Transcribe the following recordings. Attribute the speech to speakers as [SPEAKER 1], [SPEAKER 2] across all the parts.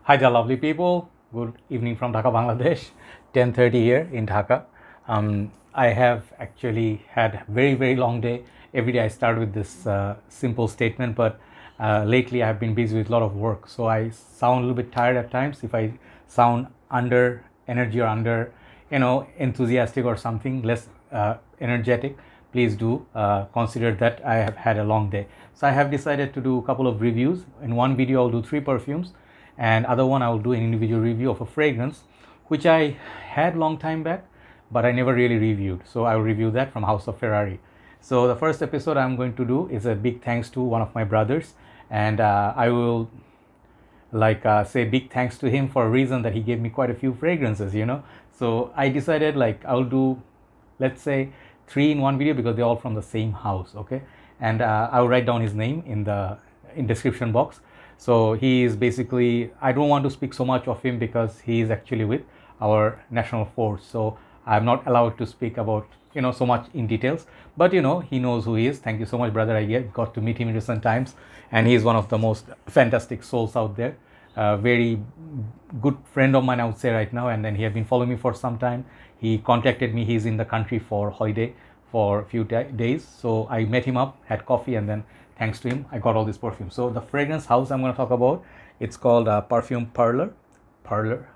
[SPEAKER 1] Hi there, lovely people. Good evening from Dhaka, Bangladesh. 10:30 here in Dhaka. I have actually had a very long day. Every day I start with this simple statement, but lately I have been busy with a lot of work, so I sound a little bit tired at times. If I sound under energy or under, enthusiastic or something less energetic, please do consider that I have had a long day. So I have decided to do a couple of reviews. In one video, I'll do 3 perfumes, and other one I will do an individual review of a fragrance which I had long time back, but I never really reviewed. So I will review that from House of Ferrari. So the first episode I'm going to do is a big thanks to one of my brothers, and I will say big thanks to him for a reason that he gave me quite a few fragrances. So I decided I'll do, let's say, 3 in 1 video because they're all from the same house. Okay, and I'll write down his name in description box. So he is basically, I don't want to speak so much of him because he is actually with our national force, so I'm not allowed to speak about so much in details, but he knows who he is. Thank you so much, brother. I got to meet him in recent times, and he is one of the most fantastic souls out there. Very good friend of mine, I would say, right now, and then he had been following me for some time. He contacted me. He's in the country for holiday for a few days, so I met him up, had coffee, and then thanks to him I got all this perfume. So the fragrance house I'm going to talk about, it's called Perfume Parlour.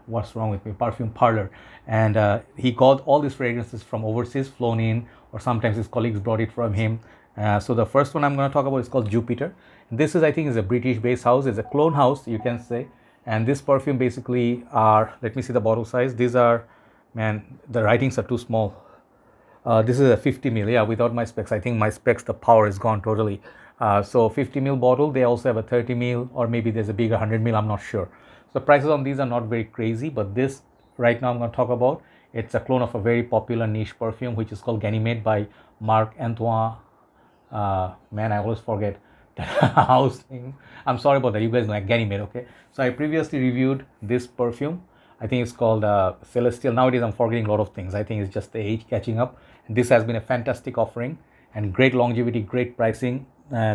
[SPEAKER 1] What's wrong with me? Perfume Parlour. And he got all these fragrances from overseas, flown in, or sometimes his colleagues brought it from him. So the first one I'm going to talk about is called Jupiter. This is, I think, is a British based house. It's a clone house, you can say. And this perfume basically are, let me see the bottle size. These are, man, the writings are too small. This is a 50 ml. Yeah, without my specs, I think my specs, the power is gone totally. So 50 ml bottle. They also have a 30 ml, or maybe there's a bigger 100 ml. I'm not sure. So prices on these are not very crazy, but this right now I'm going to talk about, it's a clone of a very popular niche perfume which is called Ganymede by Marc Antoine. Man, I always forget the house name. I'm sorry about that. You guys know Ganymede, okay? So I previously reviewed this perfume. I think it's called Celestial. Nowadays I'm forgetting a lot of things. I think it's just the age catching up. And this has been a fantastic offering and great longevity, great pricing.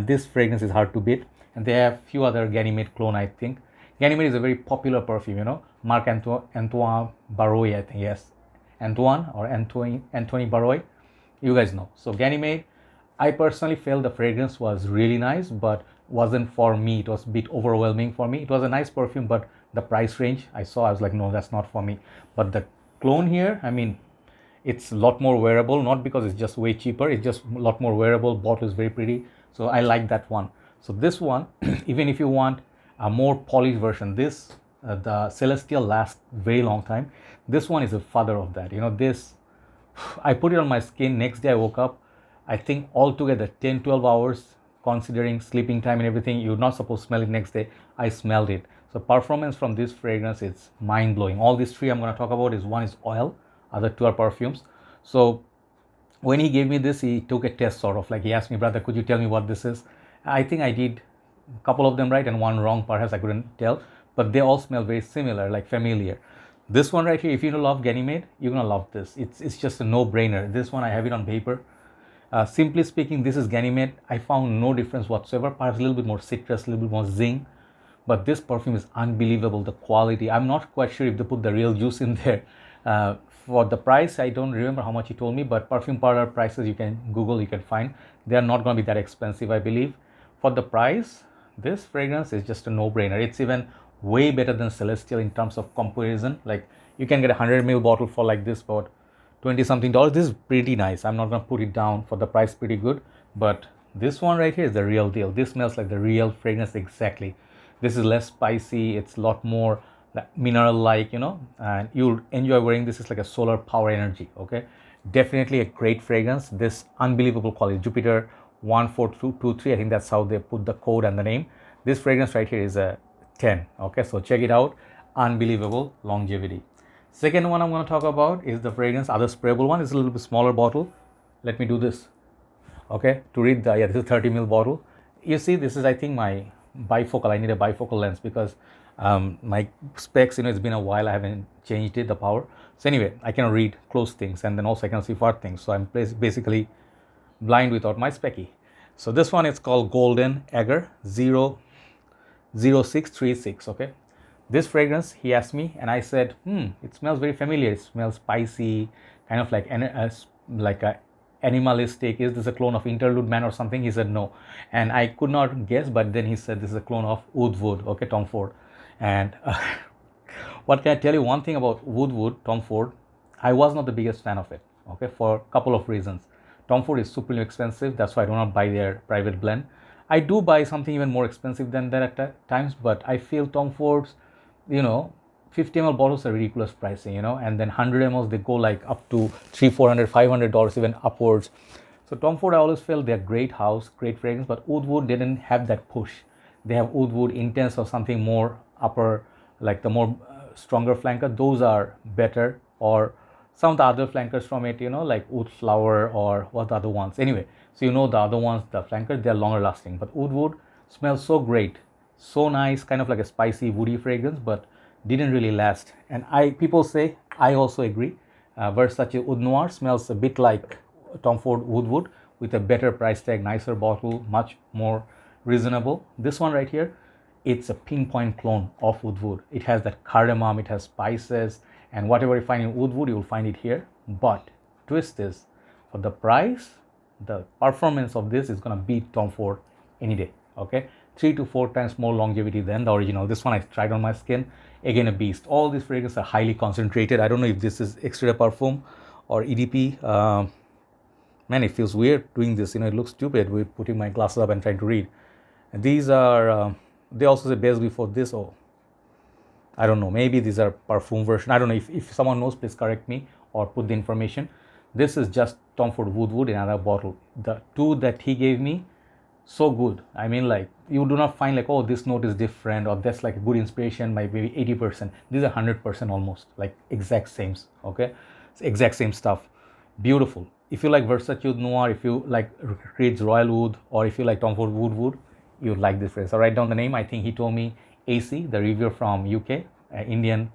[SPEAKER 1] This fragrance is hard to beat. And they have few other Ganymede clone, I think. Ganymede is a very popular perfume, Marc Antoine Baroy, I think, yes. Antoine or Anthony Baroy, you guys know. So Ganymede, I personally felt the fragrance was really nice, but wasn't for me. It was a bit overwhelming for me. It was a nice perfume, but the price range I saw, I was like, no, that's not for me. But the clone here, I mean, it's a lot more wearable, not because it's just way cheaper, it's just a lot more wearable. Bottle is very pretty, so I like that one. So this one, even if you want a more polished version, this the Celestial lasts very long time. This one is a father of that. This, I put it on my skin. Next day I woke up, I think altogether 10-12 hours, considering sleeping time and everything. You're not supposed to smell it next day. I smelled it. So performance from this fragrance, it's mind-blowing. All these 3 I'm going to talk about is, one is oil, other 2 are perfumes. So when he gave me this, he took a test, sort of like he asked me, brother, could you tell me what this is? I think I did a couple of them right and one wrong, perhaps, I couldn't tell, but they all smell very similar, like familiar. This one right here, if you love Ganymede, you're gonna love this. It's just a no-brainer. This one, I have it on paper. Simply speaking, this is Ganymede. I found no difference whatsoever. Perhaps a little bit more citrus, a little bit more zing, but this perfume is unbelievable. The quality, I'm not quite sure if they put the real juice in there. For the price, I don't remember how much he told me, but Perfume Parlour prices, you can Google, you can find. They are not going to be that expensive, I believe. For the price, this fragrance is just a no-brainer. It's even way better than Celestial in terms of comparison. Like, you can get a 100 ml bottle for like this for 20 something dollars. This is pretty nice. I'm not going to put it down. For the price, pretty good. But this one right here is the real deal. This smells like the real fragrance exactly. This is less spicy. It's a lot more mineral like, and you'll enjoy wearing this. Is like a solar power energy. Okay, definitely a great fragrance. This unbelievable quality, Jupiter 14223, I think that's how they put the code and the name. This fragrance right here is a 10. Okay, so check it out. Unbelievable longevity. Second one I'm going to talk about is the fragrance, other sprayable one. Is a little bit smaller bottle. Let me do this, okay, to read the, yeah, this is 30 ml bottle. You see, this is, I think, my bifocal. I need a bifocal lens because my specs, it's been a while, I haven't changed it, the power. So anyway, I can read close things, and then also I can see far things. So I'm basically blind without my specky. So this one is called Golden Agar 00636. Okay, This fragrance, he asked me, and I said, it smells very familiar. It smells spicy, kind of like a animalistic. Is this a clone of Interlude Man or something? He said no, and I could not guess. But then he said this is a clone of Wood, okay, Tom Ford. And what can I tell you? One thing about Wood, Tom Ford, I was not the biggest fan of it. Okay, for a couple of reasons. Tom Ford is supremely expensive. That's why I do not buy their private blend. I do buy something even more expensive than that at times, but I feel Tom Ford's, 50 ml bottles are ridiculous pricing, and then 100 ml they go like up to $300, $400, $500, even upwards. So Tom Ford, I always felt they're great house, great fragrance, but Wood didn't have that push. They have Wood Intense or something more upper, like the more stronger flanker. Those are better, or some of the other flankers from it, like Wood Flower or what the other ones. Anyway, so the other ones, the flankers, they're longer lasting. But Wood smells so great, so nice, kind of like a spicy woody fragrance, but didn't really last. And people say, I also agree, Versace Oud Noir smells a bit like Tom Ford Wood with a better price tag, nicer bottle, much more reasonable. This one right here, it's a pinpoint clone of Wood. It has that cardamom, it has spices, and whatever you find in Wood, you will find it here. But twist is, for the price, the performance of this is gonna beat Tom Ford any day. Okay, 3 to 4 times more longevity than the original. This one I tried on my skin, again a beast. All these fragrances are highly concentrated. I don't know if this is extrait de parfum or EDP. Man, it feels weird doing this. It looks stupid with putting my glasses up and trying to read. And these are, they also say best before this. Oh, I don't know. Maybe these are perfume version. I don't know. If someone knows, please correct me or put the information. This is just Tom Ford Wood in another bottle. The two that he gave me, so good. I mean, like, you do not find like, oh, this note is different, or that's like a good inspiration by maybe 80%. These are 100% almost, like exact same. Okay, it's exact same stuff. Beautiful. If you like Versace Oud Noir, if you like Creed's Royal Wood, or if you like Tom Ford Wood, you would like this fragrance. I'll write down the name. I think he told me AC, the reviewer from UK, Indian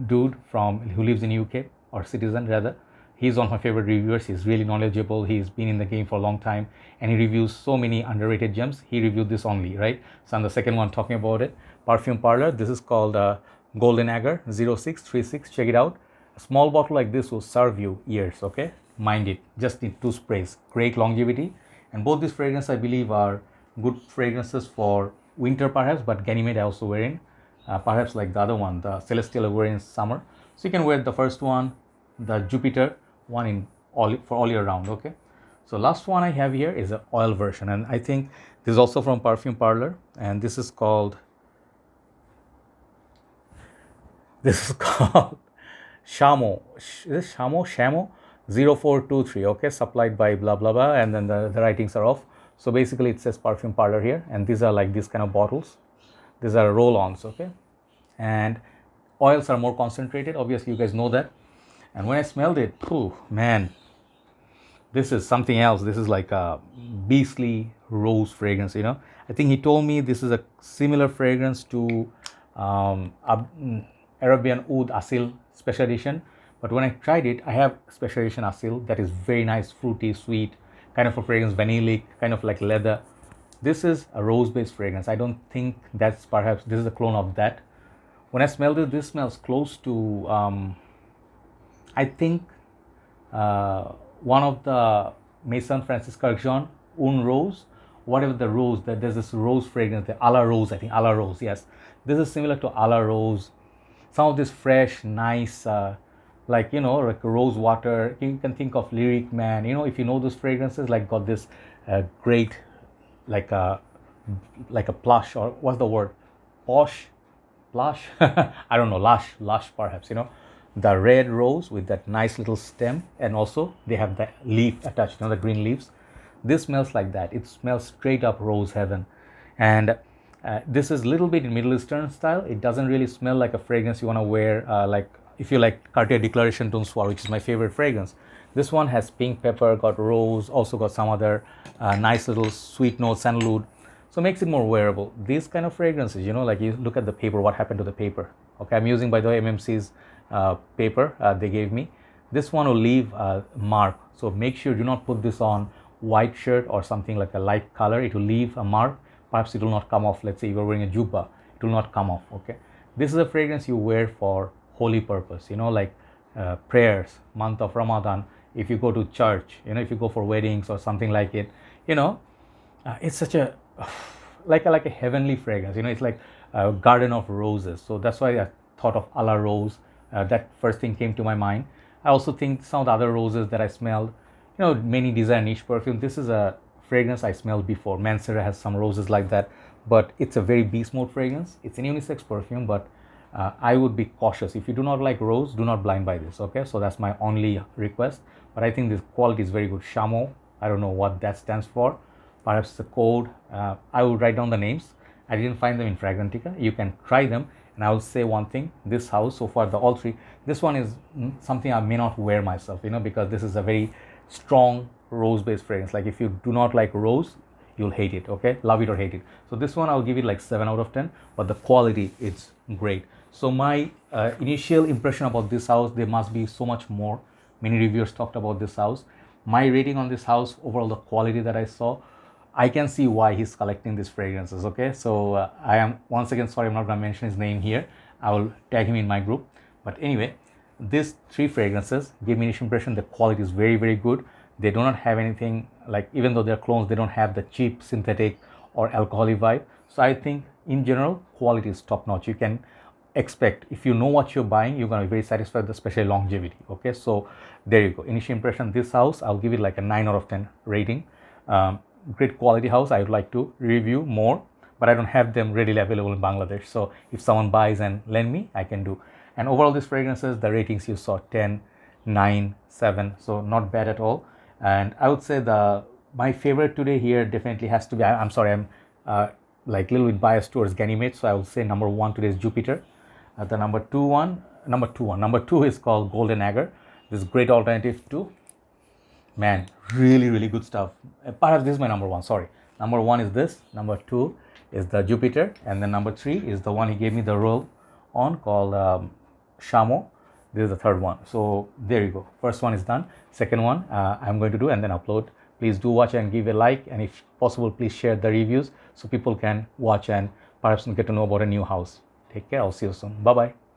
[SPEAKER 1] dude who lives in UK, or citizen rather. He's one of my favorite reviewers. He's really knowledgeable. He's been in the game for a long time, and he reviews so many underrated gems. He reviewed this only, right? So I'm the second one talking about it. Perfume Parlour. This is called Golden Agar 0636. Check it out. A small bottle like this will serve you years, okay? Mind it. Just need 2 sprays. Great longevity. And both these fragrances, I believe, are good fragrances for winter perhaps, but Ganymede I also wearing. Perhaps like the other one, the Celestial I wear in summer. So you can wear the first one, the Jupiter one for all year round, okay? So last one I have here is an oil version, and I think this is also from Perfume Parlour, and this is called Shamo. Is it Shamo 0423, okay, supplied by blah blah blah, and then the writings are off. So basically it says Perfume Parlour here, and these are like these kind of bottles. These are roll-ons, okay? And oils are more concentrated, obviously you guys know that. And when I smelled it, man, this is something else. This is like a beastly rose fragrance, I think he told me this is a similar fragrance to Arabian Oud Asil Special Edition. But when I tried it, I have Special Edition Asil that is very nice, fruity, sweet, kind of a fragrance, vanillic, kind of like leather. This is a rose-based fragrance. I don't think this is a clone of that. When I smelled it, this smells close to, I think, one of the Maison Francis Kurkdjian, Un Rose, whatever the rose, there's this rose fragrance, the a la rose, I think, a la rose, yes. This is similar to a la rose. Some of this fresh, nice, like rose water. You can think of Lyric Man, if you know those fragrances, like got this great, like a plush, or what's the word, plush, I don't know, lush perhaps, the red rose with that nice little stem, and also they have the leaf attached, the green leaves. This smells like that. It smells straight up rose heaven. And this is a little bit in Middle Eastern style. It doesn't really smell like a fragrance you want to wear, like if you like Cartier Declaration D'un Soir, which is my favorite fragrance. This one has pink pepper, got rose, also got some other nice little sweet notes, sandalwood. So makes it more wearable. These kind of fragrances, like you look at the paper, what happened to the paper. Okay, I'm using, by the way, MMC's paper they gave me. This one will leave a mark. So make sure you do not put this on white shirt or something like a light color. It will leave a mark. Perhaps it will not come off. Let's say you're wearing a jubba, it will not come off, okay? This is a fragrance you wear for holy purpose, like prayers, month of Ramadan. If you go to church, if you go for weddings or something like it, it's such a like a heavenly fragrance. It's like a garden of roses. So that's why I thought of a la rose. That first thing came to my mind. I also think some of the other roses that I smelled, many desire niche perfume. This is a fragrance I smelled before. Mansera has some roses like that, but it's a very beast mode fragrance. It's an unisex perfume, but I would be cautious. If you do not like rose, do not blind buy this. Okay, so that's my only request. But I think this quality is very good. Shamo, I don't know what that stands for. Perhaps the code. I will write down the names. I didn't find them in Fragrantica. You can try them. And I will say one thing, this house, so far all three, this one is something I may not wear myself, because this is a very strong rose-based fragrance. Like if you do not like rose, you'll hate it, okay? Love it or hate it. So this one, I'll give it like 7 out of 10, but the quality, it's great. So my initial impression about this house, there must be so much more. Many reviewers talked about this house. My rating on this house, overall the quality that I saw, I can see why he's collecting these fragrances, okay? So I am, once again, sorry, I'm not going to mention his name here. I will tag him in my group. But anyway, these 3 fragrances gave me initial impression the quality is very, very good. They do not have anything, like even though they're clones, they don't have the cheap synthetic or alcoholic vibe. So I think in general, quality is top notch. You can expect, if you know what you're buying, you're going to be very satisfied with especially longevity, okay? So there you go. Initial impression, this house, I'll give it like a 9 out of 10 rating. Great quality house. I would like to review more, but I don't have them readily available in Bangladesh. So if someone buys and lend me, I can do. And overall these fragrances, the ratings you saw 10, 9, 7, so not bad at all. And I would say my favorite today here definitely has to be, I'm sorry, I'm like a little bit biased towards Ganymede, so I would say number 1 today is Jupiter. The number 2 is called Golden Agar. This is great alternative to, man, really, really good stuff. Perhaps this is my number 1, sorry. Number 1 is this, number 2 is the Jupiter, and then number 3 is the one he gave me the roll on called Shamo. This is the third one. So there you go. First one is done. Second one I'm going to do and then upload. Please do watch and give a like, and if possible, please share the reviews so people can watch and perhaps get to know about a new house. Take care. I'll see you soon. Bye bye.